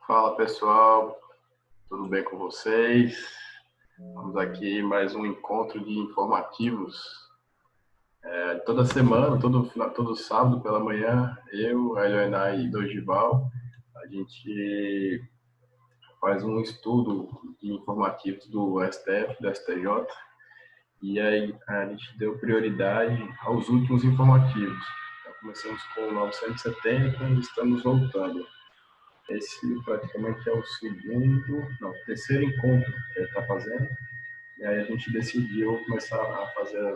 Fala pessoal, tudo bem com vocês? Vamos aqui mais um encontro de informativos. Toda semana, todo sábado pela manhã, eu, a Helena e Dorival, a gente faz um estudo de informativos do STF, do STJ, e aí a gente deu prioridade aos últimos informativos. Então, começamos com o 970 e estamos voltando. Esse praticamente é o terceiro encontro que ele está fazendo. E aí a gente decidiu começar a fazer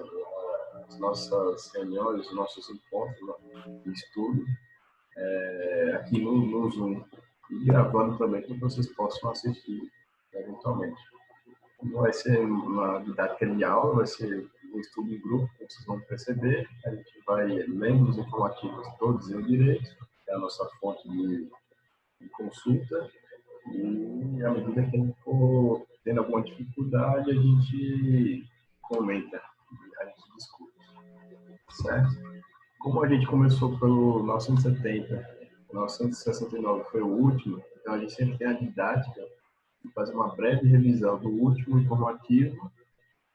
as nossas reuniões, os nossos encontros de estudo aqui no Zoom. E gravando também para que vocês possam assistir eventualmente. Não vai ser uma didática de aula, vai ser um estudo em grupo, como vocês vão perceber. A gente vai lendo os informativos todos em direito, que é a nossa fonte de consulta. E à medida que a gente for tendo alguma dificuldade, a gente comenta, a gente discute, certo? Como a gente começou pelo 970, o 969 foi o último, então a gente sempre tem a didática de fazer uma breve revisão do último informativo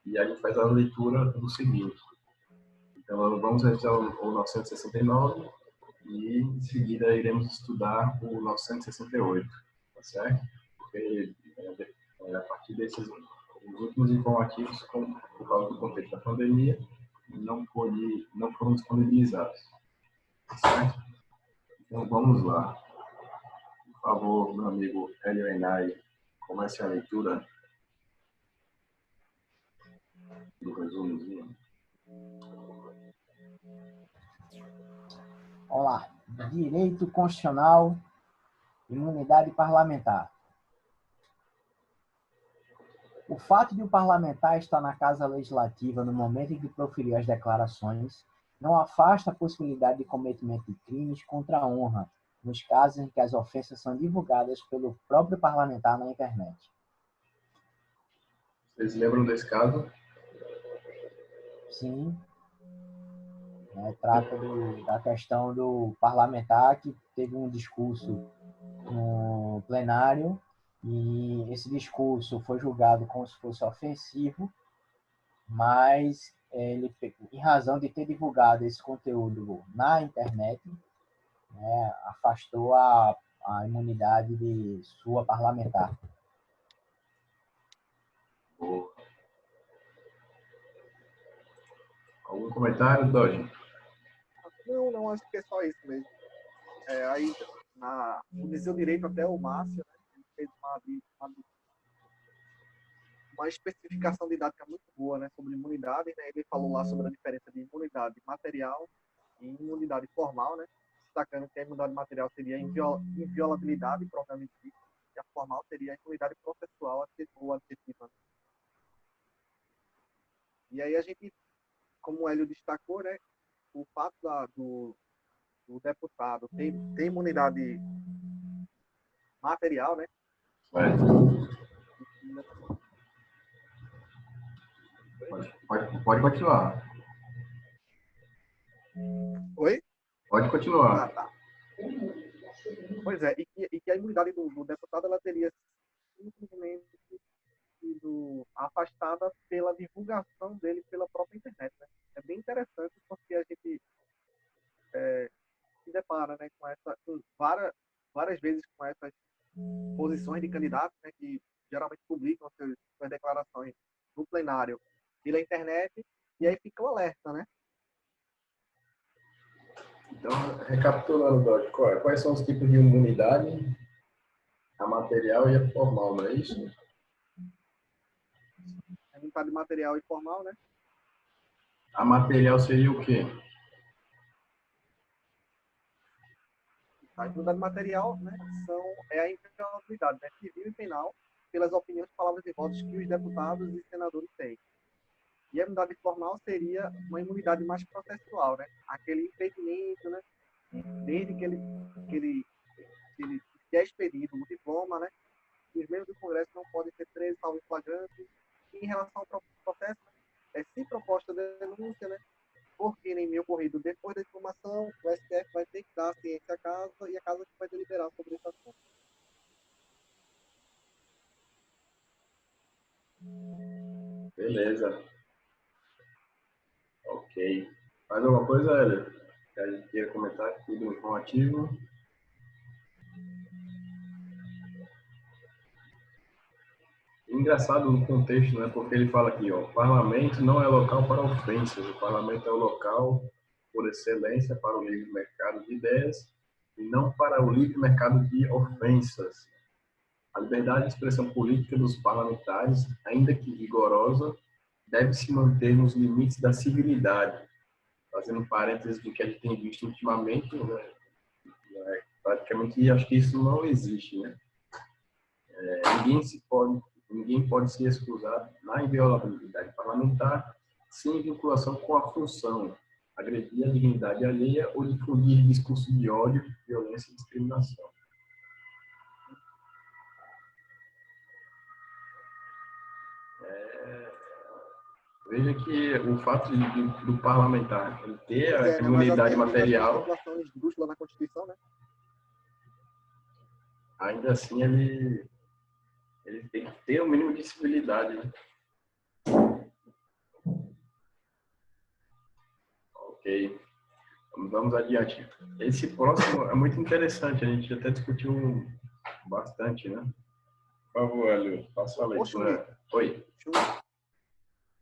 e a gente faz a leitura do seguinte. Então vamos revisar o 969 e em seguida iremos estudar o 968, tá certo? Porque a partir desses os últimos informativos, por causa do contexto da pandemia, não foram disponibilizados, tá certo? Então vamos lá. Por favor, meu amigo Hélio Enai, comece a leitura do resumozinho. Olá, direito constitucional, imunidade parlamentar. O fato de o parlamentar estar na Casa Legislativa no momento em que proferiu as declarações não afasta a possibilidade de cometimento de crimes contra a honra, nos casos em que as ofensas são divulgadas pelo próprio parlamentar na internet. Vocês lembram desse caso? Sim. Trata da questão do parlamentar que teve um discurso no plenário e esse discurso foi julgado como se fosse ofensivo, mas ele, em razão de ter divulgado esse conteúdo na internet, né, afastou a imunidade de sua parlamentar. Algum comentário, Dodge? Não, acho que é só isso mesmo. Aí, no seu direito, até o Márcio, né, ele fez uma especificação didática muito boa, né, sobre imunidade, né? Ele falou lá sobre a diferença de imunidade material e imunidade formal, né? Destacando que a imunidade material seria a inviolabilidade propriamente dita, e a formal seria a imunidade processual ou adjetiva. E aí a gente, como o Hélio destacou, né, o fato do deputado ter imunidade material, né? Pode continuar. Oi? Pode continuar. Tá. Pois é, e que a imunidade do deputado ela teria simplesmente sido afastada pela divulgação dele pela própria internet, né? É bem interessante porque a gente se depara, né, com várias vezes com essas posições de candidatos, né, que geralmente publicam suas declarações no plenário pela internet e aí fica o alerta, né? Então, recapitulando, Dodge, quais são os tipos de imunidade? A material e a formal, não é isso? A imunidade material e formal, né? A material seria o quê? A imunidade material, né, é a inviolabilidade, né, civil e penal pelas opiniões, palavras e votos que os deputados e senadores têm. E a imunidade formal seria uma imunidade mais processual, né? Aquele impedimento, né? Desde que ele é expedido o diploma, né? Os membros do Congresso não podem ser presos, salvo em flagrante. E em relação ao processo, né, se proposta denúncia, né? Por crime ocorrido depois da informação, o STF vai ter que dar ciência à casa e a casa que vai deliberar sobre esse assunto. Beleza. Ok. Mais alguma coisa, Hélio, que a gente queria comentar aqui do informativo? Engraçado no contexto, né? Porque ele fala aqui, ó, o parlamento não é local para ofensas, o parlamento é o local por excelência para o livre mercado de ideias e não para o livre mercado de ofensas. A liberdade de expressão política dos parlamentares, ainda que rigorosa, deve se manter nos limites da civilidade. Fazendo parênteses do que a gente tem visto ultimamente, né? Praticamente acho que isso não existe, né? Ninguém pode se excusar na inviolabilidade parlamentar sem vinculação com a função, agredir a dignidade alheia ou difundir discurso de ódio, violência e discriminação. Veja que o fato do parlamentar ele ter a Né? Mas imunidade assim, ele traz uma material, situação esdrúxula na Constituição, né? ainda assim ele tem que ter o mínimo de civilidade, né? Ok, vamos adiante. Esse próximo é muito interessante, a gente até discutiu bastante, né? Por favor, Hélio, faça a leitura. Oi.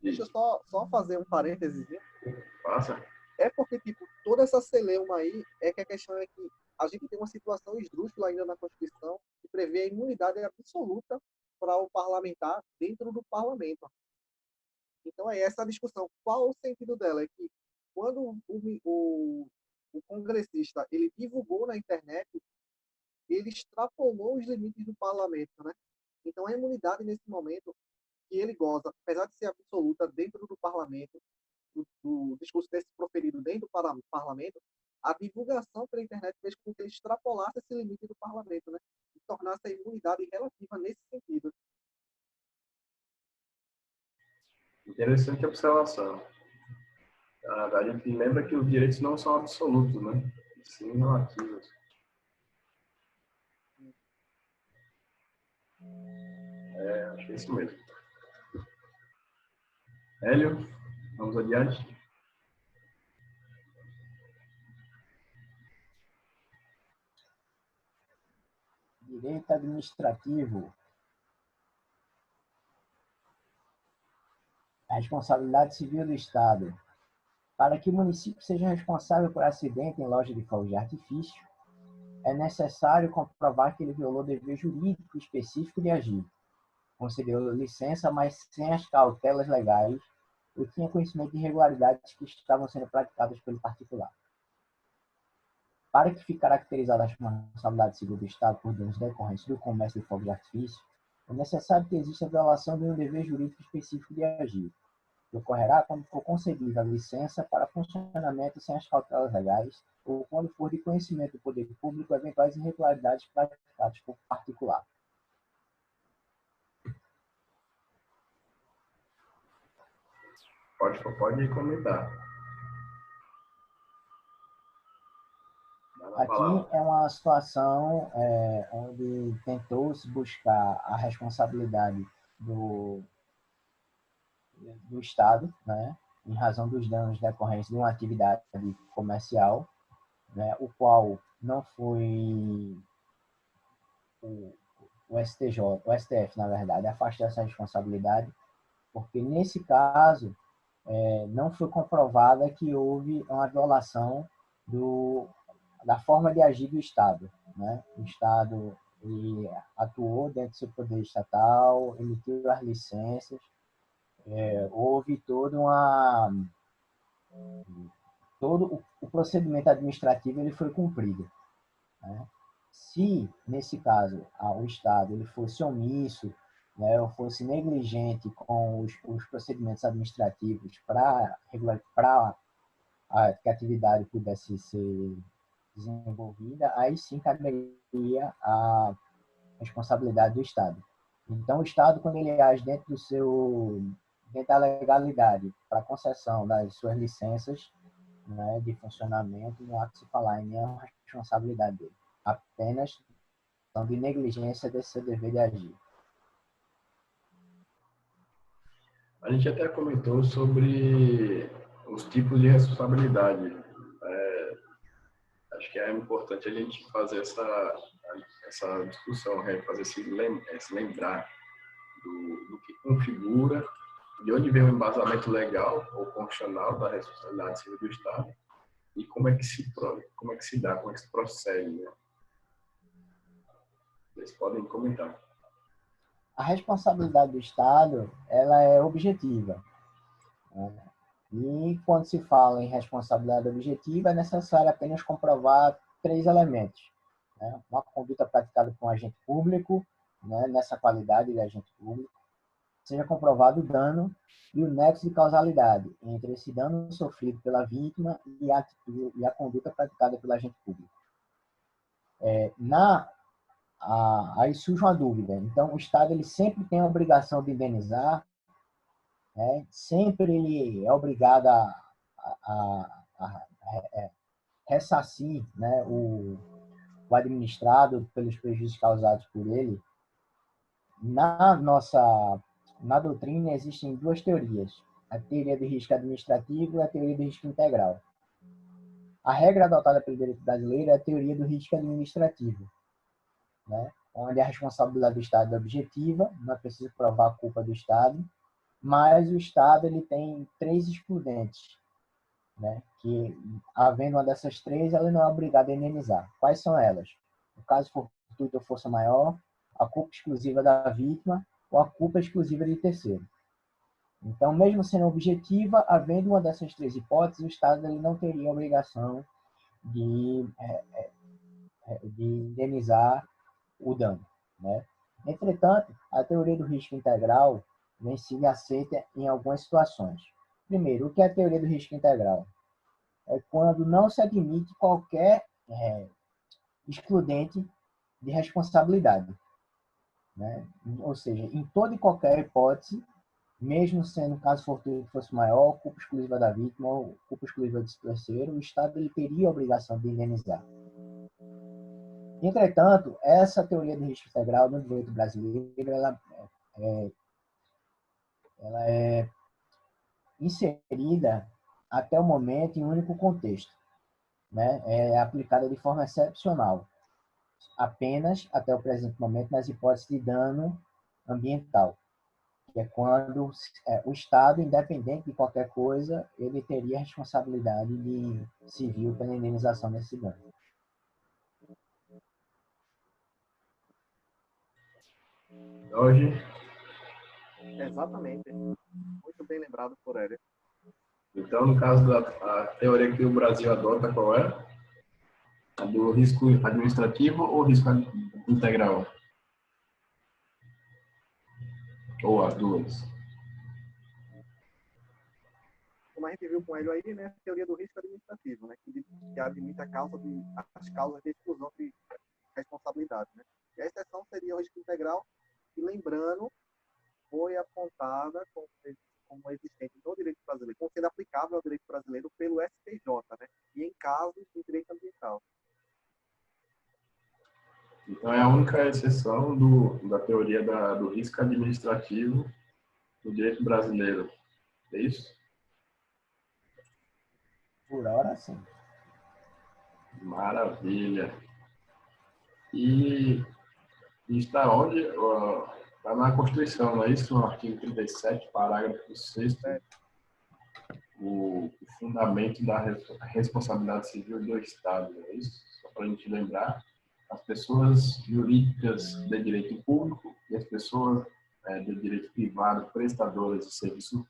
Deixa eu só fazer um parênteses. Passa. É porque, tipo, toda essa celeuma aí é que a questão é que a gente tem uma situação esdrúxula ainda na Constituição que prevê a imunidade absoluta para o parlamentar dentro do parlamento. Então é essa a discussão. Qual o sentido dela? É que quando o congressista ele divulgou na internet, ele extrapolou os limites do parlamento, né? Então a imunidade nesse momento que ele goza, apesar de ser absoluta dentro do parlamento, do discurso desse proferido dentro do parlamento, a divulgação pela internet fez com que ele extrapolasse esse limite do parlamento, né? E tornasse a imunidade relativa nesse sentido. Interessante observação. A gente lembra que os direitos não são absolutos, né? Sim, relativos. Acho que é isso mesmo. Hélio, vamos adiante. Direito administrativo. A responsabilidade civil do Estado. Para que o município seja responsável por acidente em loja de fogos de artifício, é necessário comprovar que ele violou o dever jurídico específico de agir, concedeu licença, mas sem as cautelas legais, ou tinha conhecimento de irregularidades que estavam sendo praticadas pelo particular. Para que fique caracterizada a responsabilidade civil do Estado por danos decorrentes do comércio de fogos de artifício, é necessário que exista a violação de um dever jurídico específico de agir, que ocorrerá quando for concedida a licença para funcionamento sem as cautelas legais ou quando for de conhecimento do poder público eventuais irregularidades praticadas por particular. Pode comentar. Aqui é uma situação onde tentou-se buscar a responsabilidade do Estado, né, em razão dos danos decorrentes de uma atividade comercial, né, o qual não foi o STJ, o STF, na verdade, afastou essa responsabilidade, porque nesse caso não foi comprovada que houve uma violação da forma de agir do Estado, né? O Estado ele atuou dentro do seu poder estatal, emitiu as licenças, houve todo o procedimento administrativo ele foi cumprido, né? Se nesse caso o Estado ele fosse omisso, né, ou fosse negligente com os procedimentos administrativos para que a atividade pudesse ser desenvolvida, aí sim caberia a responsabilidade do Estado. Então, o Estado, quando ele age dentro da legalidade para concessão das suas licenças, né, de funcionamento, não há que se falar em nenhuma responsabilidade dele, apenas de negligência desse seu dever de agir. A gente até comentou sobre os tipos de responsabilidade. Acho que é importante a gente fazer essa discussão, né? Fazer se lembrar do que configura, de onde vem o embasamento legal ou constitucional da responsabilidade civil do Estado e como é que se dá, como é que se procede, né? Vocês podem comentar. A responsabilidade do Estado, ela é objetiva, né? E quando se fala em responsabilidade objetiva, é necessário apenas comprovar três elementos, né? Uma conduta praticada por um agente público, né, nessa qualidade de agente público, seja comprovado o dano e o nexo de causalidade entre esse dano sofrido pela vítima e a conduta praticada pelo agente público. Aí surge uma dúvida. Então, o Estado ele sempre tem a obrigação de indenizar, né? Sempre ele é obrigado a ressarcir, né, o administrado pelos prejuízos causados por ele. Na doutrina existem duas teorias, a teoria do risco administrativo e a teoria do risco integral. A regra adotada pelo direito brasileiro é a teoria do risco administrativo, né, onde a responsabilidade do Estado é objetiva, não é preciso provar a culpa do Estado, mas o Estado ele tem três excludentes, né, que, havendo uma dessas três, ela não é obrigada a indenizar. Quais são elas? No caso fortuito ou força maior, a culpa exclusiva da vítima ou a culpa exclusiva de terceiro. Então, mesmo sendo objetiva, havendo uma dessas três hipóteses, o Estado ele não teria a obrigação de indenizar o dano, né? Entretanto, a teoria do risco integral vem se aceita em algumas situações. Primeiro, o que é a teoria do risco integral? É quando não se admite qualquer excludente de responsabilidade, né? Ou seja, em toda e qualquer hipótese, mesmo sendo caso fortuito fosse maior, culpa exclusiva da vítima ou culpa exclusiva de terceiro, o Estado ele teria a obrigação de indenizar. Entretanto, essa teoria do risco integral no direito brasileiro, ela é inserida até o momento em um único contexto, né? É aplicada de forma excepcional, apenas até o presente momento nas hipóteses de dano ambiental, que é quando o Estado, independente de qualquer coisa, ele teria a responsabilidade de civil pela indenização desse dano. Hoje, Exatamente. Muito bem lembrado por Hélio. então, no caso da teoria que o Brasil adota, qual é? A do risco administrativo ou risco integral? Ou as duas? Como a gente viu com ele aí, né, a teoria do risco administrativo, né, que admite as causas de exclusão de responsabilidade, né? E a exceção seria o risco integral, que, lembrando, foi apontada como existente no direito brasileiro, como sendo aplicável ao direito brasileiro pelo STJ, né, e em casos de direito ambiental. Então, é a única exceção da teoria do risco administrativo no direito brasileiro. É isso? Por hora, sim. Maravilha. E está onde? Está na Constituição, não é isso? No artigo 37, parágrafo 6º, o fundamento da responsabilidade civil do Estado, não é isso? Só para a gente lembrar, as pessoas jurídicas de direito público e as pessoas de direito privado prestadoras de serviços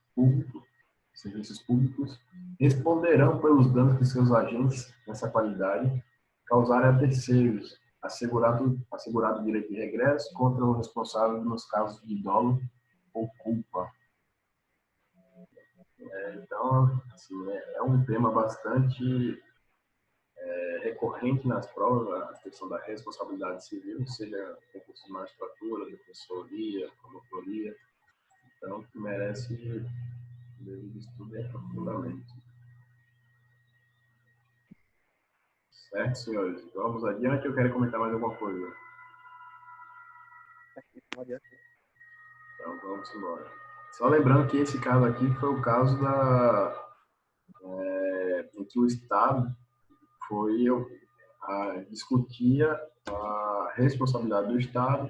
públicos responderão pelos danos que seus agentes nessa qualidade causarem a terceiros, assegurado o direito de regresso contra o responsável nos casos de dolo ou culpa. Então, assim, é um tema bastante recorrente nas provas, a questão da responsabilidade civil, seja concurso de magistratura, defensoria, promotoria. Então, que merece devido estudo e aprofundamento. Certo, senhores? Vamos adiante. Eu quero comentar mais alguma coisa. Então, vamos embora. Só lembrando que esse caso aqui foi o caso em que o Estado foi discutia a responsabilidade do Estado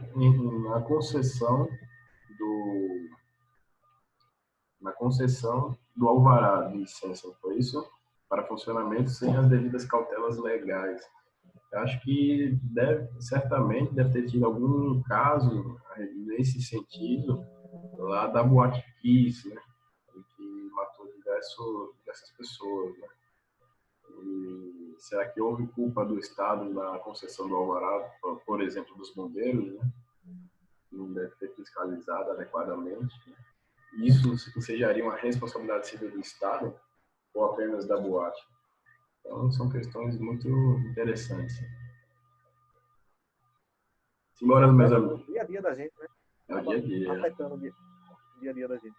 na concessão do alvará de licença, não foi isso? Para funcionamento sem as devidas cautelas legais. Eu acho que certamente deve ter tido algum caso nesse sentido lá da Boate Kiss, né? Que matou diversas pessoas, né? E será que houve culpa do Estado na concessão do alvará, por exemplo, dos bombeiros, né? Não deve ter fiscalizado adequadamente, né? Isso ensejaria uma responsabilidade civil do Estado ou apenas da boate? Então, são questões muito interessantes. Simbora, meus amigos. O dia a dia da gente, né? É o dia a dia. Afetando o dia a dia da gente.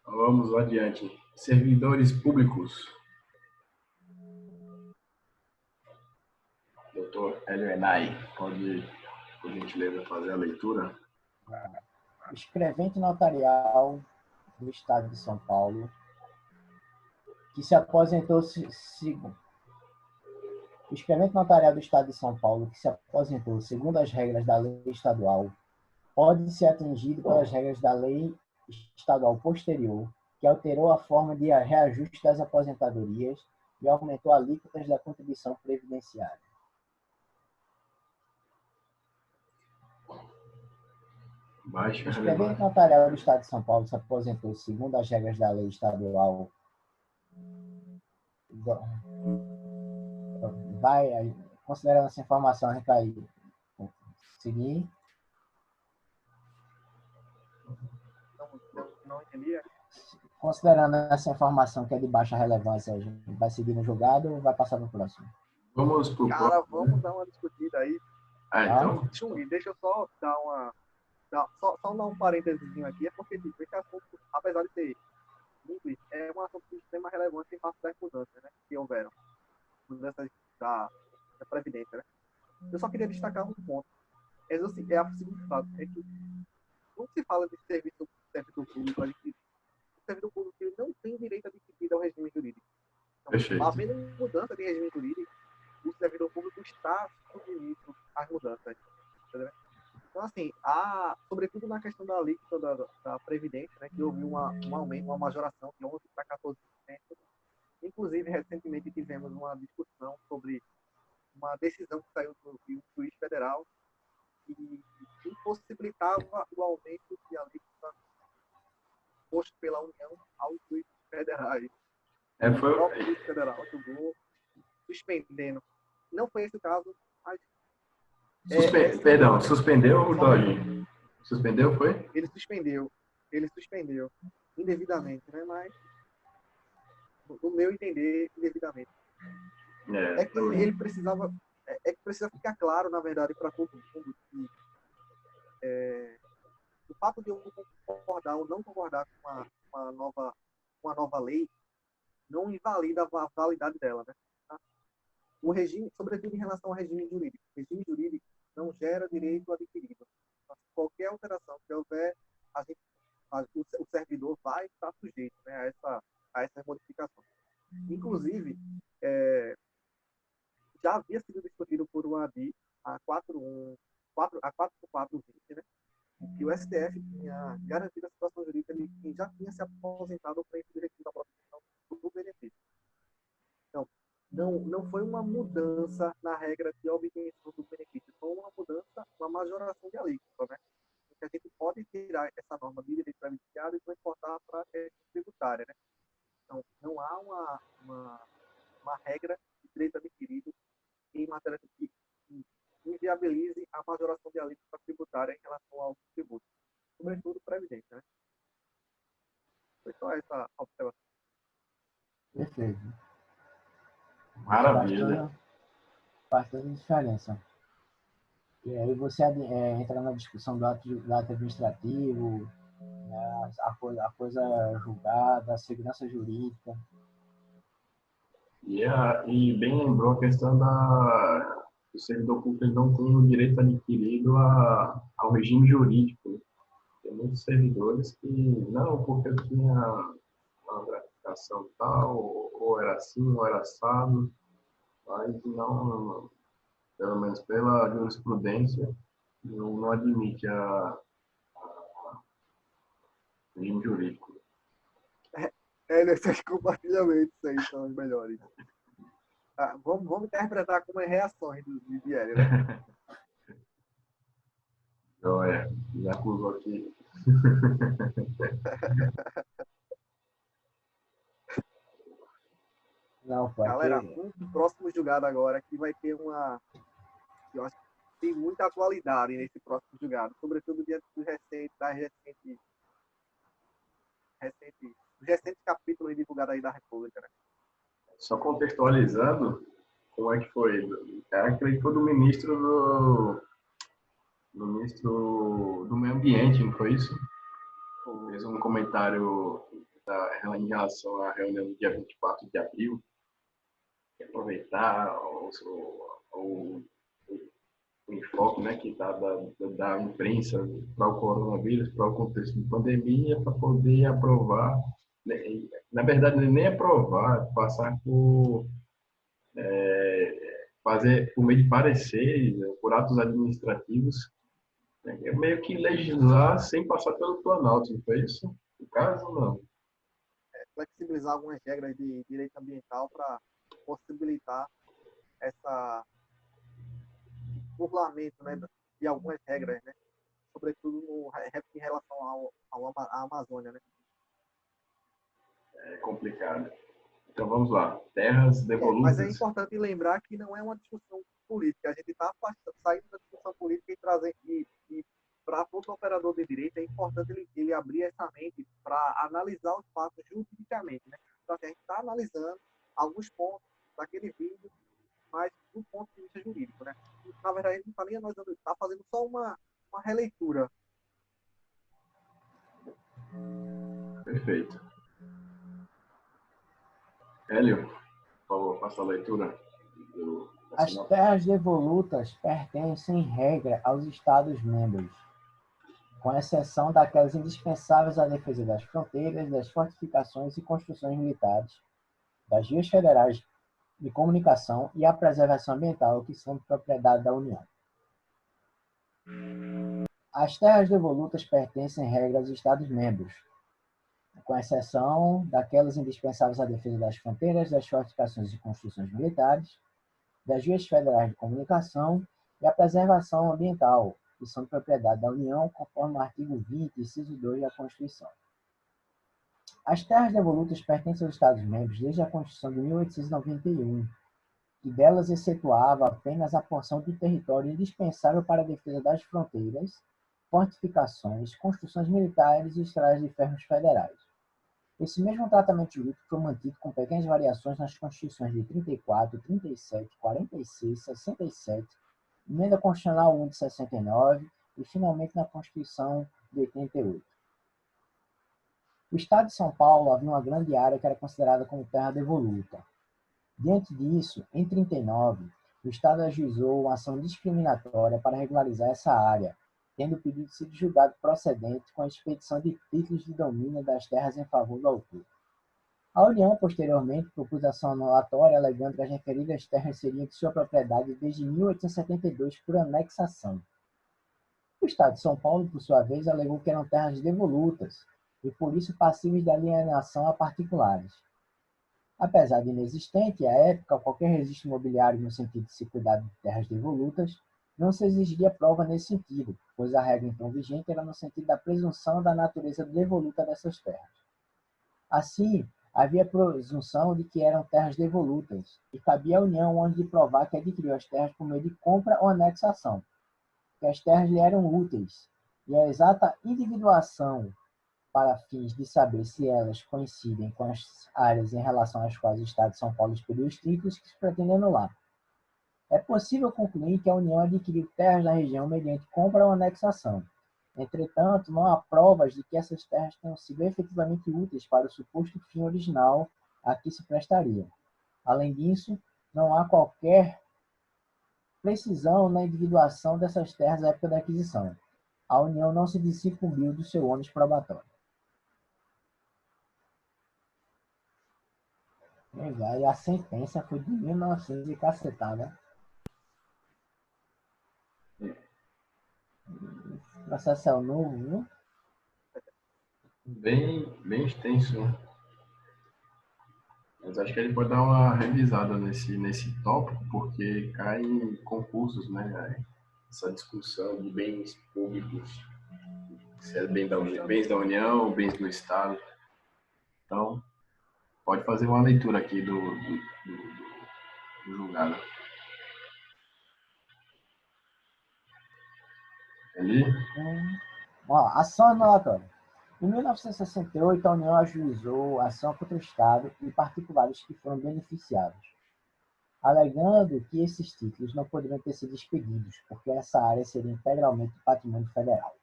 Vamos adiante. Servidores públicos. Doutor Hélio Enay, pode, por gentileza, fazer a leitura? Escrevente notarial do Estado de São Paulo, que se aposentou o escrevente notarial do Estado de São Paulo, que se aposentou segundo as regras da lei estadual, pode ser atingido pelas regras da lei estadual posterior, que alterou a forma de reajuste das aposentadorias e aumentou alíquotas da contribuição previdenciária. O escrevente notarial do Estado de São Paulo se aposentou segundo as regras da lei estadual. Vai, considerando essa informação, recair. Seguir. Não entendi. Considerando essa informação que é de baixa relevância, a gente vai seguir no julgado ou vai passar no próximo? Vamos pro Cara, vamos dar uma discutida aí. Então? Chung, deixa eu só dar só dar um parênteses aqui, é porque tipo, esse assunto, apesar de ser simples, é um assunto de extrema relevância em face das mudanças, né, que houveram. Mudanças da Previdência, né? Eu só queria destacar um ponto. É o seguinte fato, é que quando se fala de servidor público, o servidor público ele não tem direito adquirido ao regime jurídico. Então, havendo mudança de regime jurídico, o servidor público está submisso às mudanças. Entendeu? Então, assim, sobretudo na questão da alíquota da Previdência, né, que houve um aumento, uma majoração de 11% para 14%. Inclusive, recentemente tivemos uma discussão sobre uma decisão que saiu do juiz federal que impossibilitava o aumento de alíquota posto pela União aos juízes federais. O próprio juiz federal julgou suspendendo. Não foi esse o caso, mas... Suspendeu o Dodge? Suspendeu, foi? Ele suspendeu indevidamente, né? Mas, no meu entender, indevidamente. É que ele precisava... É que precisa ficar claro, na verdade, para todo mundo que o fato de eu concordar ou não concordar com uma nova lei não invalida a validade dela, né? Tá? O regime, sobretudo em relação ao regime jurídico. O regime jurídico não gera direito adquirido. Então, qualquer alteração que houver, o servidor vai estar sujeito, né, a essas modificações. Inclusive, já havia sido discutido por uma ADI a 4.420, né, que o STF tinha garantido a situação jurídica de quem já tinha se aposentado frente ao direito da proteção do benefício. Então, não foi uma mudança na regra de obtenção do benefício, foi uma mudança, uma majoração de alíquota, né? Porque a gente pode tirar essa norma de direito previdenciário e transportar para a questão tributária, né? Então, não há uma regra de direito adquirido em matéria que inviabilize a majoração de alíquota tributária em relação ao tributo, sobretudo previdência, né? Foi só essa observação. Perfeito. Maravilha. Faz toda a diferença. E aí você entra na discussão do ato administrativo, né, a coisa julgada, a segurança jurídica. E bem lembrou a questão do servidor público não tem o direito adquirido ao regime jurídico. muitos servidores que, não, porque eu tinha uma gratificação tal, ou era assim, ou era assado, mas não, pelo menos pela jurisprudência, não admite o regime jurídico. Nesses compartilhamentos aí são os melhores. Vamos interpretar como reações de Hélio, né? Joia, já acusou aqui. Não, pô, Galera, aqui, um próximo julgado agora que vai ter uma. Eu acho que tem muita atualidade nesse próximo julgado, sobretudo diante dos recentes capítulos divulgados aí da República, né? Só contextualizando, como é que foi? Aquele foi do ministro do Meio Ambiente, não foi isso? Fez um comentário em relação à reunião do dia 24 de abril, aproveitar o enfoque, né, que dá da imprensa para o coronavírus, para o contexto de pandemia, para poder aprovar, né, na verdade, nem aprovar, passar por fazer por meio de pareceres, por atos administrativos, né, é meio que legislar sem passar pelo Planalto, não foi isso? No caso, não. Flexibilizar algumas regras de direito ambiental para possibilitar essa burlamento, né, de algumas regras, né? Sobretudo em relação à Amazônia, né? É complicado. Então vamos lá. Terras Mas é devolutas. importante lembrar que não é uma discussão política. A gente está saindo da discussão política e trazendo para todo operador de direito é importante ele abrir essa mente para analisar os fatos juridicamente, né? Então, assim, a gente está analisando alguns pontos daquele vídeo, mas do ponto de vista jurídico, né? Na verdade, a gente não está nem analisando, está fazendo só uma releitura. Perfeito. Hélio, por favor, faça a leitura. as terras devolutas pertencem, em regra, aos Estados-membros, com exceção daquelas indispensáveis à defesa das fronteiras, das fortificações e construções militares, das vias federais de comunicação e à preservação ambiental, que são de propriedade da União. As terras devolutas pertencem, em regra, aos Estados-membros, com exceção daquelas indispensáveis à defesa das fronteiras, das fortificações e construções militares, das vias federais de comunicação e à preservação ambiental, que são de propriedade da União, conforme o artigo 20, inciso 2 da Constituição. As terras devolutas pertencem aos Estados-membros desde a Constituição de 1891, que delas excetuava apenas a porção do território indispensável para a defesa das fronteiras, fortificações, construções militares e estradas de ferros federais. Esse mesmo tratamento jurídico foi mantido com pequenas variações nas Constituições de 34, 37, 46, 67, Emenda Constitucional 1 de 69 e, finalmente, na Constituição de 88. No estado de São Paulo havia uma grande área que era considerada como terra devoluta. Diante disso, em 39, o Estado ajuizou uma ação discriminatória para regularizar essa área, tendo o pedido sido julgado procedente com a expedição de títulos de domínio das terras em favor do autor. A União, posteriormente, propôs ação anulatória, alegando que as referidas terras seriam de sua propriedade desde 1872 por anexação. O Estado de São Paulo, por sua vez, alegou que eram terras devolutas e, por isso, passíveis de alienação a particulares. Apesar de inexistente, à época, qualquer registro imobiliário no sentido de se cuidar de terras devolutas, não se exigiria prova nesse sentido, pois a regra então vigente era no sentido da presunção da natureza devoluta dessas terras. Assim, havia presunção de que eram terras devolutas, e cabia à União onde de provar que adquiriu as terras por meio de compra ou anexação, que as terras lhe eram úteis, e a exata individuação para fins de saber se elas coincidem com as áreas em relação às quais o Estado de São Paulo expediu os títulos que se pretende anular. É possível concluir que a União adquiriu terras na região mediante compra ou anexação. Entretanto, não há provas de que essas terras tenham sido efetivamente úteis para o suposto fim original a que se prestariam. Além disso, não há qualquer precisão na individuação dessas terras à época da aquisição. a União não se desincumbiu do seu ônus probatório. E a sentença foi de 1900 e cacetada. O processo é o novo, viu? Bem extenso, né? Mas acho que ele pode dar uma revisada nesse tópico, porque cai em concursos, né? Essa discussão de bens públicos, se é bens da União ou bens do Estado. Então, pode fazer uma leitura aqui do julgado. Ali? Ação anulatória. Em 1968, a União ajuizou ação contra o Estado e particulares que foram beneficiados, alegando que esses títulos não poderiam ter sido expedidos, porque essa área seria integralmente patrimônio federal.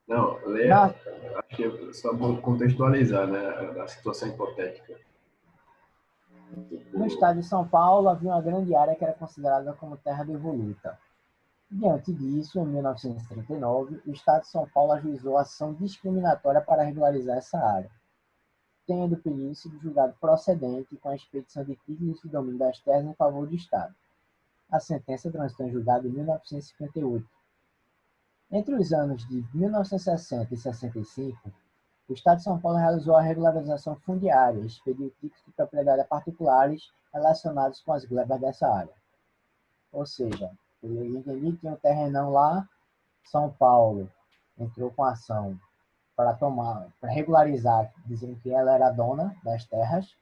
Não, acho que é só bom contextualizar, né, a situação hipotética. No estado de São Paulo, havia uma grande área que era considerada como terra devoluta. Diante disso, em 1939, o Estado de São Paulo ajuizou ação discriminatória para regularizar essa área, tendo o pedido sido julgado procedente com a expedição de títulos de domínio das terras em favor do Estado. A sentença transitou em julgado em 1958. Entre os anos de 1960 e 65, o Estado de São Paulo realizou a regularização fundiária e expediu títulos de propriedade a particulares relacionados com as glebas dessa área. Ou seja, eu entendi que tinha um terrenão lá, São Paulo entrou com ação para regularizar, dizendo que ela era dona das terras.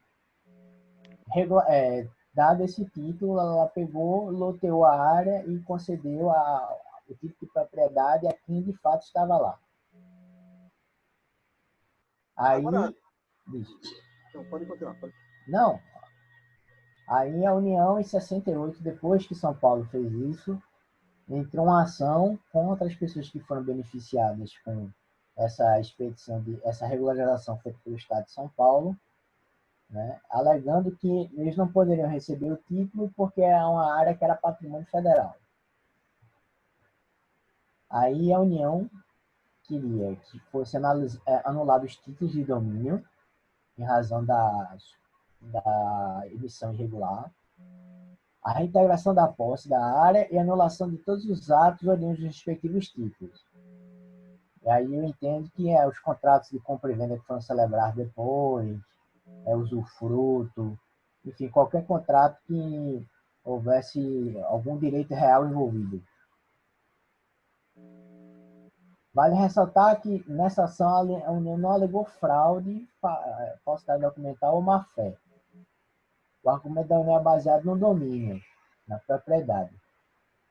Dado esse título, ela pegou, loteou a área e concedeu o título de propriedade a quem de fato estava lá. Aí, agora, não, pode continuar. Não. Aí a União, em 68, depois que São Paulo fez isso, entrou uma ação contra as pessoas que foram beneficiadas com essa expedição, essa regularização feita pelo Estado de São Paulo, né, alegando que eles não poderiam receber o título porque é uma área que era patrimônio federal. Aí a União queria que fosse anulados os títulos de domínio em razão da emissão irregular, a reintegração da posse da área e a anulação de todos os atos oriundos dos respectivos títulos. E aí eu entendo que os contratos de compra e venda que foram celebrados depois, usufruto, enfim, qualquer contrato que houvesse algum direito real envolvido. Vale ressaltar que nessa ação a União não alegou fraude, falsidade documental ou má-fé. O argumento da União é baseado no domínio, na propriedade.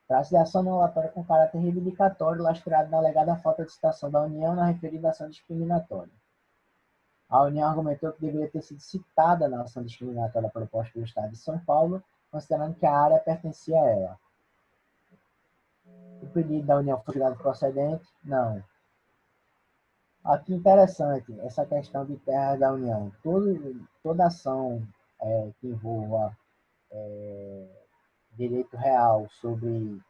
Trata-se de ação anulatória com caráter reivindicatório, lastreado na alegada falta de citação da União na referida ação discriminatória. A União argumentou que deveria ter sido citada na ação discriminatória proposta pelo Estado de São Paulo, considerando que a área pertencia a ela. O pedido da União foi julgado procedente? Não. Aqui interessante, essa questão de terras da União. Toda ação que envolva direito real sobre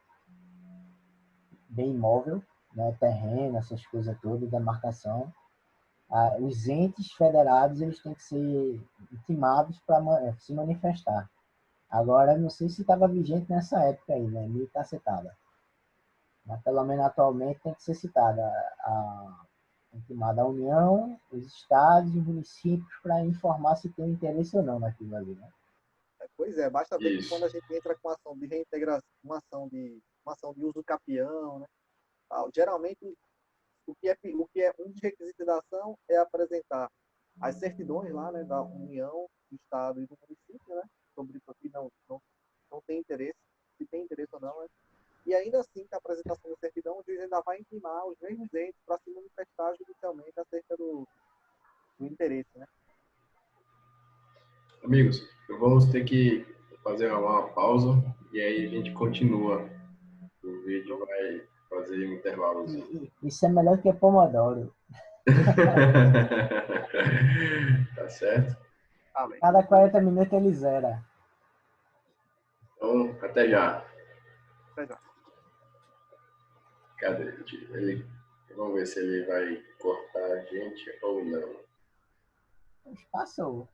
bem imóvel, né, terreno, essas coisas todas, demarcação, os entes federados eles têm que ser intimados para se manifestar. Agora, não sei se estava vigente nessa época aí, né, meio cacetada. Mas pelo menos atualmente tem que ser citada intimada a União, os estados e os municípios para informar se tem interesse ou não naquilo ali, né? Pois é, basta ver que quando a gente entra com ação de reintegração, uma ação de uso capião, né, geralmente o que é um dos requisitos da ação é apresentar as certidões lá, né, da União, do Estado e do município, né, sobre isso aqui não tem interesse, se tem interesse ou não, né? E ainda assim, com a apresentação da certidão, o juiz ainda vai intimar os mesmos entes para se manifestar judicialmente acerca do interesse, né? Amigos, vamos ter que fazer uma pausa e aí a gente continua. O vídeo vai fazer um intervalo. Isso é melhor que Pomodoro. Tá certo? Cada 40 minutos ele zera. Então, até já. Até já. Cadê? Vamos ver se ele vai cortar a gente ou não. Passou.